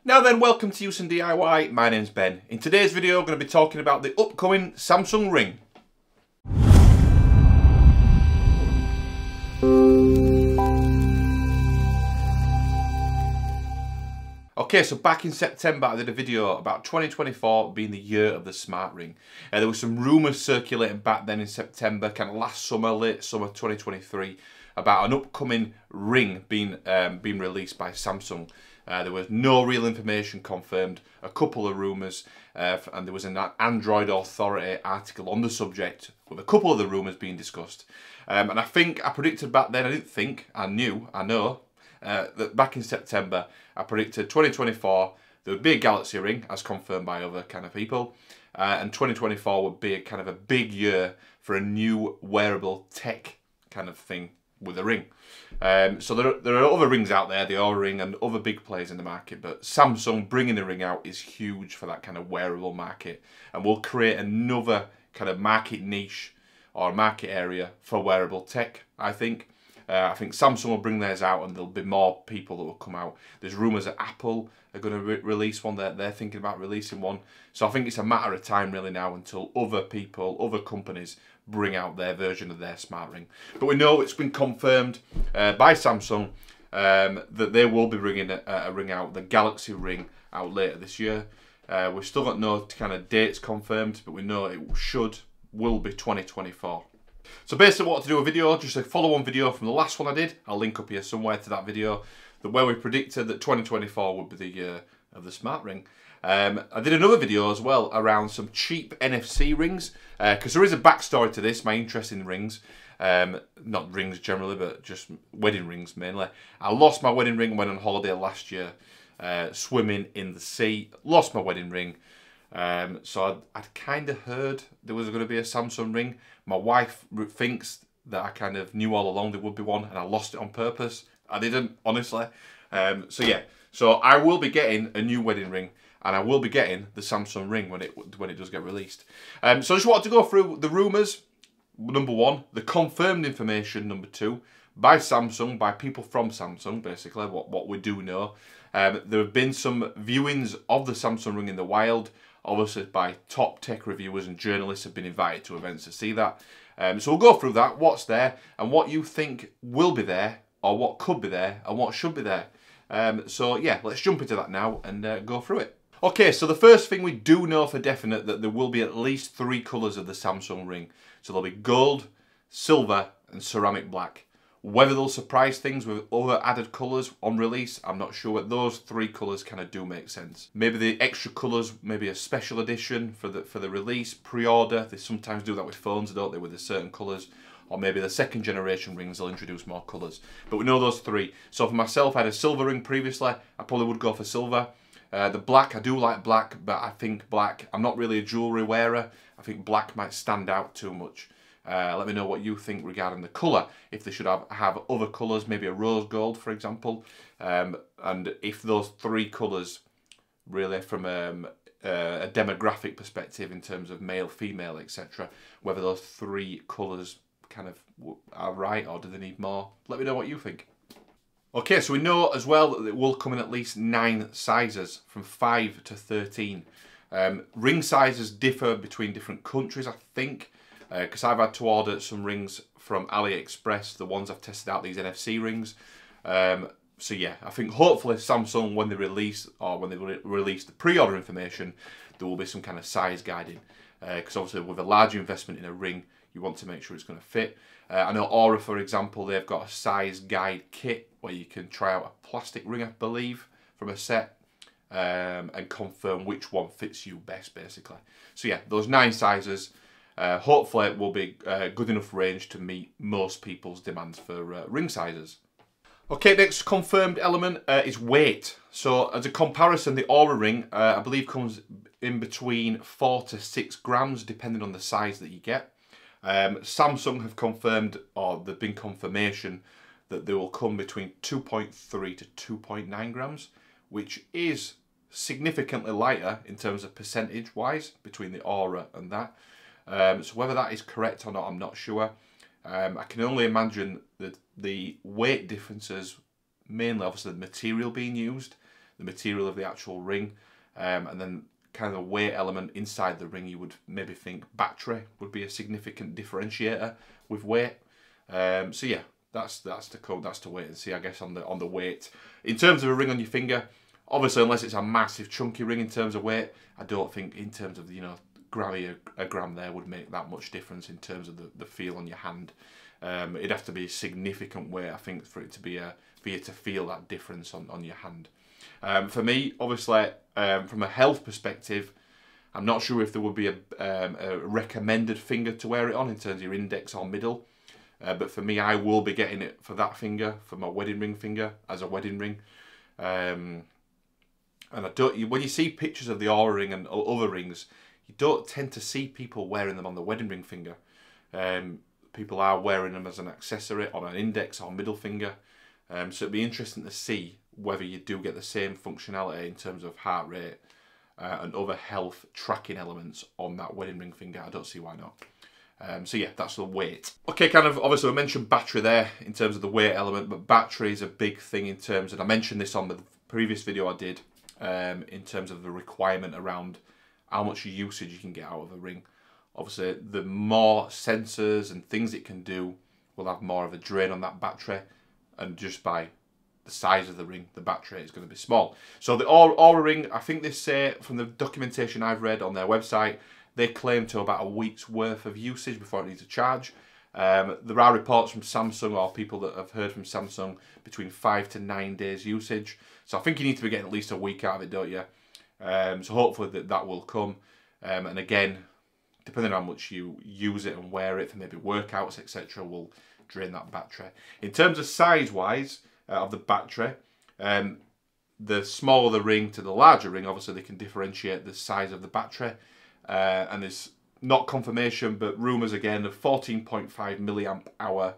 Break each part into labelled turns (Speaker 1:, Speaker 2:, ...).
Speaker 1: Now then, welcome to Use and DIY, my name's Ben. In today's video I'm going to be talking about the upcoming Samsung Ring. Okay, so back in September I did a video about 2024 being the year of the smart ring. There were some rumours circulating back then in September, kind of last summer, late summer 2023, about an upcoming ring being released by Samsung. There was no real information confirmed, a couple of rumours, and there was an Android Authority article on the subject with a couple of the rumours being discussed. And I think I predicted back then, I know, that back in September I predicted 2024 there would be a Galaxy ring, as confirmed by other kind of people, and 2024 would be a kind of a big year for a new wearable tech kind of thing with a ring. So there are other rings out there, the Oura Ring and other big players in the market, but Samsung bringing a ring out is huge for that kind of wearable market, and will create another kind of market niche or market area for wearable tech, I think. I think Samsung will bring theirs out and there'll be more people that will come out. There's rumours that Apple are going to release one, they're thinking about releasing one. So I think it's a matter of time really now until other people, other companies bring out their version of their smart ring. But we know it's been confirmed by Samsung that they will be bringing a ring out, the Galaxy ring, out later this year. We've still got no kind of dates confirmed, but we know it will be 2024. So basically what to do a video, just a follow-on video from the last one I did. I'll link up here somewhere to that video, where we predicted that 2024 would be the year of the smart ring. I did another video as well around some cheap NFC rings, because there is a backstory to this, my interest in rings. Not rings generally, but just wedding rings mainly. I lost my wedding ring, went on holiday last year, swimming in the sea, lost my wedding ring. So I'd kind of heard there was going to be a Samsung ring. My wife thinks that I kind of knew all along there would be one, and I lost it on purpose. I didn't, honestly. So yeah, so I will be getting a new wedding ring, and I will be getting the Samsung ring when it does get released. So I just wanted to go through the rumours, number one, the confirmed information, number two, by Samsung, by people from Samsung, basically, what we do know. There have been some viewings of the Samsung ring in the wild, obviously by top tech reviewers, and journalists have been invited to events to see that. So we'll go through that, what's there, and what you think will be there, or what could be there, and what should be there. So yeah, let's jump into that now and go through it. Okay, so the first thing we do know for definite that there will be at least 3 colours of the Samsung ring. So there'll be gold, silver, and ceramic black. Whether they'll surprise things with other added colours on release, I'm not sure, but those 3 colours kind of do make sense. Maybe the extra colours, maybe a special edition for the release, pre-order. They sometimes do that with phones, don't they, with the certain colours. Or maybe the second generation rings, they'll introduce more colours. But we know those 3. So for myself, I had a silver ring previously. I probably would go for silver. The black, I do like black, but I think black, I'm not really a jewellery wearer. I think black might stand out too much. Let me know what you think regarding the colour. If they should have other colours, maybe a rose gold, for example. And if those 3 colours, really from a demographic perspective in terms of male, female, etc., whether those 3 colours kind of are right, or do they need more? Let me know what you think. Okay, so we know as well that it will come in at least 9 sizes, from 5 to 13. Ring sizes differ between different countries, I think. Because I've had to order some rings from AliExpress, the ones I've tested out, these NFC rings. So yeah, I think hopefully Samsung, when they release the pre-order information, there will be some kind of size guiding. Because obviously with a large investment in a ring, you want to make sure it's going to fit. I know Oura, for example, they've got a size guide kit where you can try out a plastic ring, I believe, from a set, and confirm which one fits you best, basically. So yeah, those 9 sizes. Hopefully it will be good enough range to meet most people's demands for ring sizes. Okay, next confirmed element is weight. So as a comparison, the Oura ring, I believe, comes in between 4 to 6 grams, depending on the size that you get. Samsung have confirmed, or there's been confirmation, that they will come between 2.3 to 2.9 grams, which is significantly lighter in terms of percentage-wise between the Oura and that. So whether that is correct or not, I'm not sure. I can only imagine that the weight differences, mainly obviously the material being used, the material of the actual ring, and then kind of the weight element inside the ring. You would maybe think battery would be a significant differentiator with weight. So yeah, that's to come. That's to wait and see, I guess, on the weight. In terms of a ring on your finger, obviously, unless it's a massive chunky ring in terms of weight, I don't think in terms of, you know, a gram there would make that much difference in terms of the feel on your hand. It'd have to be a significant weight, I think, for it to be for you to feel that difference on your hand. For me, obviously, from a health perspective, I'm not sure if there would be a recommended finger to wear it on in terms of your index or middle. But for me, I will be getting it for that finger, for my wedding ring finger, as a wedding ring. And when you see pictures of the Aura ring and other rings, you don't tend to see people wearing them on the wedding ring finger. People are wearing them as an accessory on an index or middle finger. So it'd be interesting to see whether you do get the same functionality in terms of heart rate and other health tracking elements on that wedding ring finger. I don't see why not. So yeah, that's the weight. Okay, kind of, obviously we mentioned battery there in terms of the weight element, but battery is a big thing in terms, and I mentioned this on the previous video I did, in terms of the requirement around how much usage you can get out of a ring. Obviously, the more sensors and things it can do will have more of a drain on that battery, and just by the size of the ring, the battery is going to be small. So the Aura ring, I think they say, from the documentation I've read on their website, they claim to about a week's worth of usage before it needs a charge. There are reports from Samsung, or people that have heard from Samsung, between 5 to 9 days usage. So I think you need to be getting at least a week out of it, don't you? So hopefully that will come. And again, depending on how much you use it and wear it for maybe workouts, etc., will drain that battery. In terms of size-wise of the battery, the smaller the ring to the larger ring, obviously they can differentiate the size of the battery. And there's not confirmation, but rumours again of 14.5 milliamp hour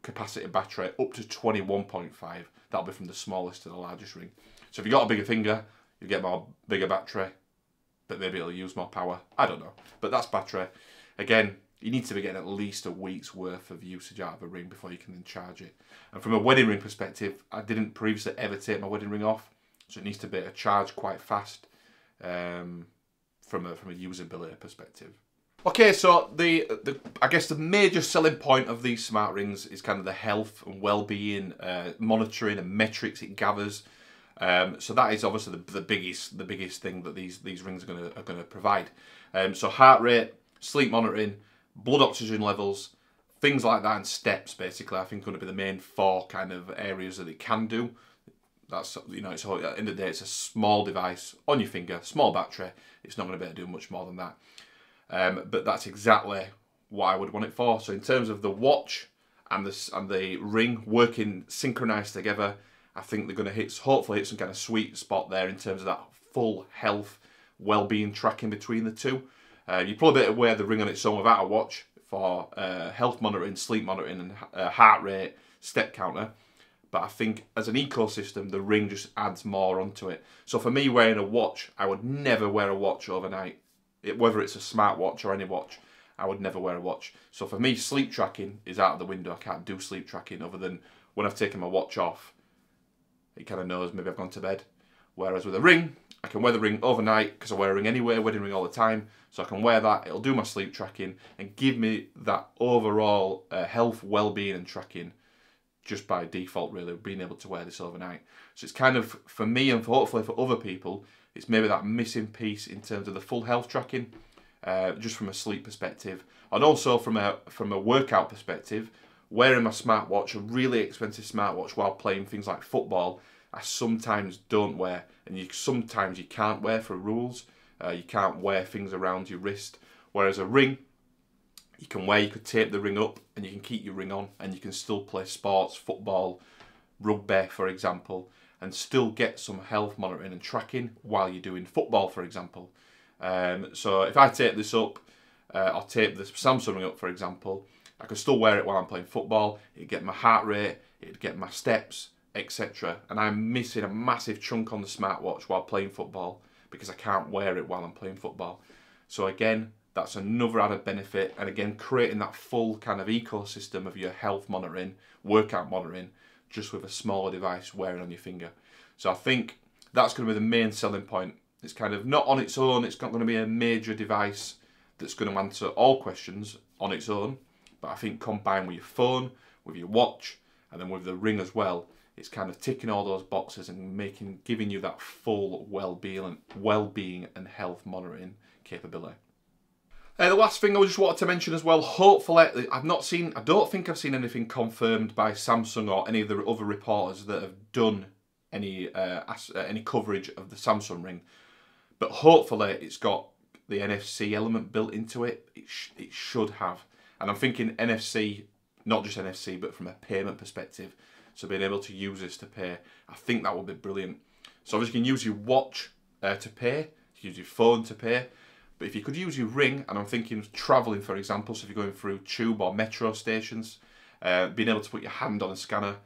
Speaker 1: capacity battery up to 21.5. That'll be from the smallest to the largest ring. So if you've got a bigger finger, you get bigger battery, but maybe it'll use more power. I don't know, but that's battery. Again, you need to be getting at least a week's worth of usage out of a ring before you can then charge it. And from a wedding ring perspective, I didn't previously ever take my wedding ring off, so it needs to be a charge quite fast. From a usability perspective. Okay, so I guess the major selling point of these smart rings is kind of the health and well-being monitoring and metrics it gathers. So that is obviously the biggest thing that these rings are gonna provide. So heart rate, sleep monitoring, blood oxygen levels, things like that, and steps basically, I think, are going to be the main 4 kind of areas that it can do. That's, you know, it's at the end of the day, it's a small device on your finger, small battery. It's not going to be able to do much more than that. But that's exactly what I would want it for. So in terms of the watch and the ring working synchronized together, I think they're going to hopefully hit some kind of sweet spot there in terms of that full health, well-being tracking between the two. You probably better wear the ring on its own without a watch for health monitoring, sleep monitoring, and heart rate, step counter. But I think as an ecosystem, the ring just adds more onto it. So for me, wearing a watch, I would never wear a watch overnight. Whether it's a smartwatch or any watch, I would never wear a watch. So for me, sleep tracking is out of the window. I can't do sleep tracking other than when I've taken my watch off. It kind of knows maybe I've gone to bed. Whereas with a ring, I can wear the ring overnight because I wear a ring anyway, wedding ring all the time. So I can wear that, it'll do my sleep tracking and give me that overall health, well-being and tracking just by default, really, being able to wear this overnight. So it's kind of, for me and hopefully for other people, it's maybe that missing piece in terms of the full health tracking, just from a sleep perspective. And also from a workout perspective, wearing my smartwatch, a really expensive smartwatch, while playing things like football, I sometimes don't wear, and sometimes you can't wear for rules. You can't wear things around your wrist, whereas a ring, you could tape the ring up and you can keep your ring on and you can still play sports, football, rugby, for example, and still get some health monitoring and tracking while you're doing football, for example. So if I tape this up, or tape the Samsung ring up, for example, I can still wear it while I'm playing football. It'd get my heart rate, it'd get my steps, etc. And I'm missing a massive chunk on the smartwatch while playing football because I can't wear it while I'm playing football. So again, that's another added benefit, and again, creating that full kind of ecosystem of your health monitoring, workout monitoring, just with a smaller device wearing on your finger. So I think that's going to be the main selling point. It's kind of not on its own, it's not going to be a major device that's going to answer all questions on its own, but I think combined with your phone, with your watch, and then with the ring as well, it's kind of ticking all those boxes and giving you that full well-being and health monitoring capability. The last thing I just wanted to mention as well, hopefully, I don't think I've seen anything confirmed by Samsung or any of the other reporters that have done any coverage of the Samsung Ring, but hopefully it's got the NFC element built into it. It should have, and I'm thinking NFC, not just NFC, but from a payment perspective. So being able to use this to pay, I think that would be brilliant. So obviously you can use your watch to pay, you can use your phone to pay, but if you could use your ring, and I'm thinking of travelling, for example, so if you're going through tube or metro stations, being able to put your hand on a scanner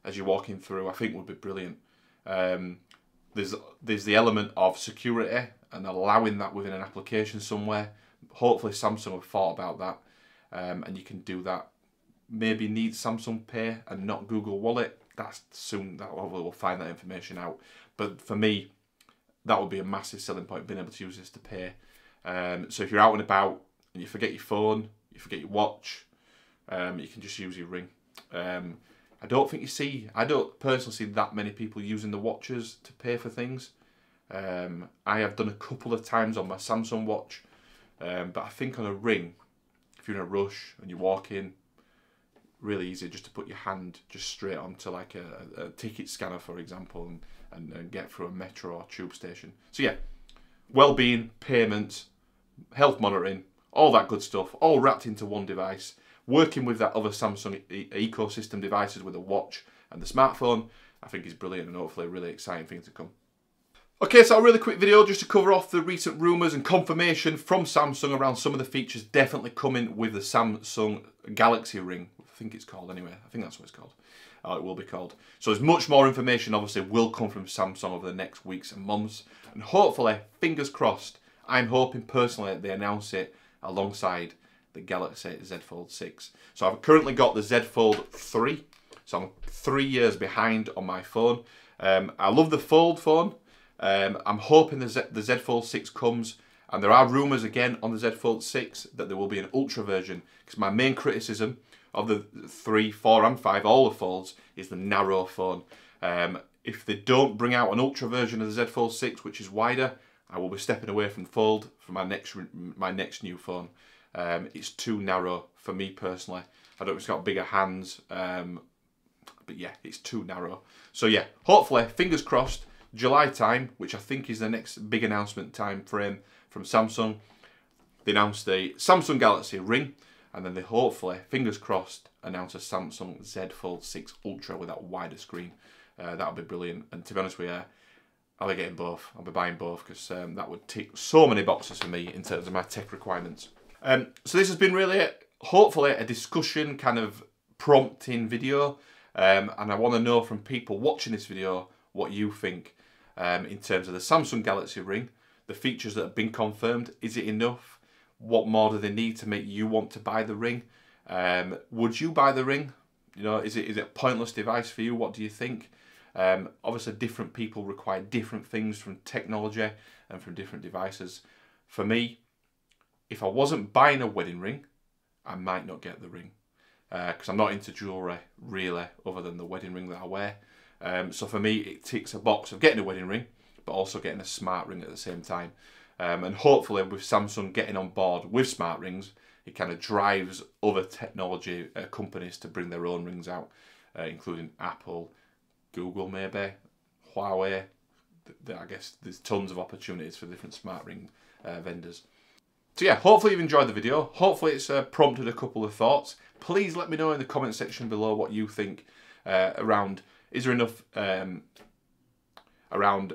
Speaker 1: as you're walking through, I think would be brilliant. There's the element of security and allowing that within an application somewhere. Hopefully Samsung have thought about that, and you can do that. Maybe need Samsung Pay and not Google Wallet. We'll find that information out. But for me, that would be a massive selling point, being able to use this to pay. So if you're out and about and you forget your phone, you forget your watch, you can just use your ring. I don't personally see that many people using the watches to pay for things. I have done a couple of times on my Samsung watch, but I think on a ring, if you're in a rush and you walk in, really easy just to put your hand just straight onto like a ticket scanner, for example, and get through a metro or tube station. So yeah, well-being, payments, health monitoring, all that good stuff, all wrapped into one device, working with that other Samsung ecosystem devices with a watch and the smartphone, I think is brilliant and hopefully a really exciting thing to come. Okay, so a really quick video just to cover off the recent rumours and confirmation from Samsung around some of the features definitely coming with the Samsung Galaxy Ring. I think it's called anyway. I think that's what it's called. It will be called. So there's much more information obviously will come from Samsung over the next weeks and months. And hopefully, fingers crossed, I'm hoping personally they announce it alongside the Galaxy Z Fold 6. So I've currently got the Z Fold 3. So I'm 3 years behind on my phone. I love the Fold phone. I'm hoping the Z Fold 6 comes, and there are rumours again on the Z Fold 6 that there will be an Ultra version, because my main criticism of the 3, 4 and 5, all the Folds, is the narrow phone. If they don't bring out an Ultra version of the Z Fold 6, which is wider, I will be stepping away from the Fold for my next new phone. It's too narrow for me personally. I don't know if it's got bigger hands, but yeah, it's too narrow. So yeah, hopefully, fingers crossed, July time, which I think is the next big announcement time frame from Samsung. They announced the Samsung Galaxy Ring, and then they hopefully, fingers crossed, announce a Samsung Z Fold 6 Ultra with that wider screen. That would be brilliant. And to be honest with you, I'll be getting both. I'll be buying both, because that would tick so many boxes for me in terms of my tech requirements. So this has been really, hopefully, a discussion kind of prompting video. And I want to know from people watching this video what you think in terms of the Samsung Galaxy Ring, the features that have been confirmed. Is it enough? What more do they need to make you want to buy the ring? Would you buy the ring? You know, is it a pointless device for you? What do you think? Obviously, different people require different things from technology and from different devices. For me, if I wasn't buying a wedding ring, I might not get the ring, because I'm not into jewellery really, other than the wedding ring that I wear. So for me, it ticks a box of getting a wedding ring, but also getting a smart ring at the same time. And hopefully with Samsung getting on board with smart rings, it kind of drives other technology companies to bring their own rings out, including Apple, Google maybe, Huawei. I guess there's tons of opportunities for different smart ring vendors. So yeah, hopefully you've enjoyed the video. Hopefully it's prompted a couple of thoughts. Please let me know in the comment section below what you think around, is there enough around,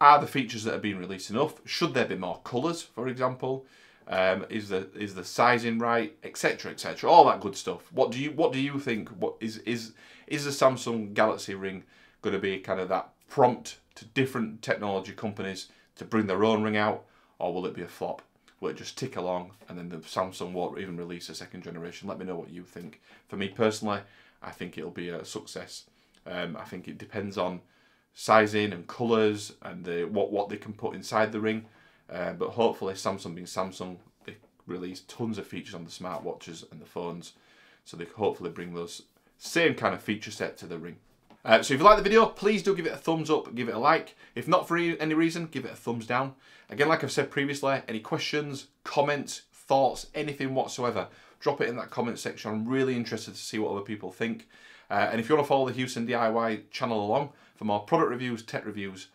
Speaker 1: are the features that are being released enough? Should there be more colours, for example? Is the sizing right, etc, etc, all that good stuff. What do you think? What is the Samsung Galaxy Ring going to be kind of that prompt to different technology companies to bring their own ring out, or will it be a flop? Will it just tick along and then the Samsung won't even release a second generation? Let me know what you think. For me personally, I think it'll be a success. I think it depends on sizing and colours and what they can put inside the ring. But hopefully, Samsung being Samsung, they release tons of features on the smartwatches and the phones. So they hopefully bring those same kind of feature set to the ring. So if you like the video, please do give it a thumbs up, give it a like. If not for any reason, give it a thumbs down. Again, like I've said previously, any questions, comments, thoughts, anything whatsoever, drop it in that comment section. I'm really interested to see what other people think. And if you want to follow the Houston DIY channel along for more product reviews, tech reviews,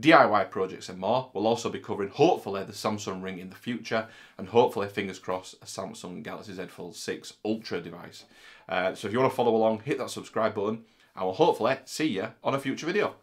Speaker 1: DIY projects and more, we'll also be covering, hopefully, the Samsung Ring in the future, and hopefully, fingers crossed, a Samsung Galaxy Z Fold 6 Ultra device. So if you want to follow along, hit that subscribe button, and we'll hopefully see you on a future video.